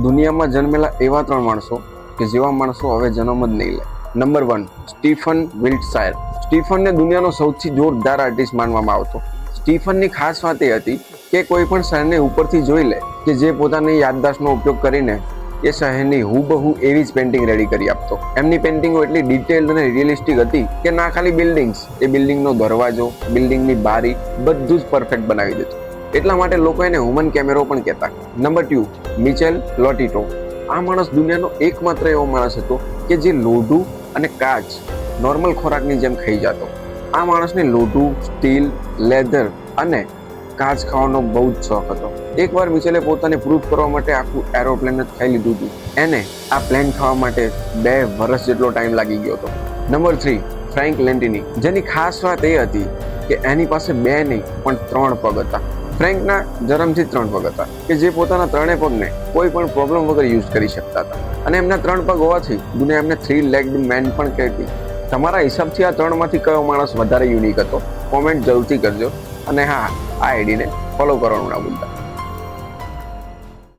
દુનિયામાં જન્મેલા એવા 3 માણસો કે જેવા માણસો હવે જન્મ જ નહીં લે. Number 1, Stephen વિલ્ટશાયર. સ્ટીફનને દુનિયાનો સૌથી જોરદાર આર્ટિસ્ટ માનવામાં આવતો. સ્ટીફનની ખાસ વાત એ હતી કે કોઈ પણ શહેરને ઉપરથી જોઈ લે કે જે પોતાની યાદદાસ્તનો ઉપયોગ કરીને એ શહેરની હુબહુ એવી જ પેઇન્ટિંગ રેડી કરી આપતો. એમની પેઇન્ટિંગો એટલી ડિટેલ્ડ અને રિયલિસ્ટિક હતી કે ના ખાલી બિલ્ડિંગ્સ, એ બિલ્ડિંગનો દરવાજો, બિલ્ડિંગની બારી બધું જ પરફેક્ટ બનાવી દેતું. એટલા માટે લોકો એને હ્યુમન કેમેરો પણ કહેતા. Number 2, Michel Lotito. આ માણસ દુનિયાનો એકમાત્ર એવો માણસ હતો કે જે લોઢું અને કાચ નોર્મલ ખોરાકની જેમ ખાઈ જતો. આ માણસને લોઢું, સ્ટીલ, લેધર અને કાચ ખાવાનો બહુ જ શોખ હતો. એકવાર મિચેલે પોતાને પ્રૂફ કરવા માટે આખું એરોપ્લેન જ ખાઈ લીધું હતું. એને આ પ્લેન ખાવા માટે 2 વર્ષ જેટલો ટાઈમ લાગી ગયો હતો. Number 3, Frank Lentini. જેની ખાસ વાત એ હતી કે એની પાસે 2 નહીં પણ 3 પગ હતા. ફ્રેન્કના જન્મથી 3 પગ હતા કે જે પોતાના 3 પગને કોઈ પણ પ્રોબ્લેમ વગર યુઝ કરી શકતા હતા. અને એમના 3 પગ હોવાથી દુનિયા એમને 3-legged મેન પણ કહેતી. તમારા હિસાબથી આ 3માંથી કયો માણસ વધારે યુનિક હતો? કોમેન્ટ જરૂરથી કરજો. અને હા, આ આઈડીને ફોલો કરવાનું ના ભૂલતા.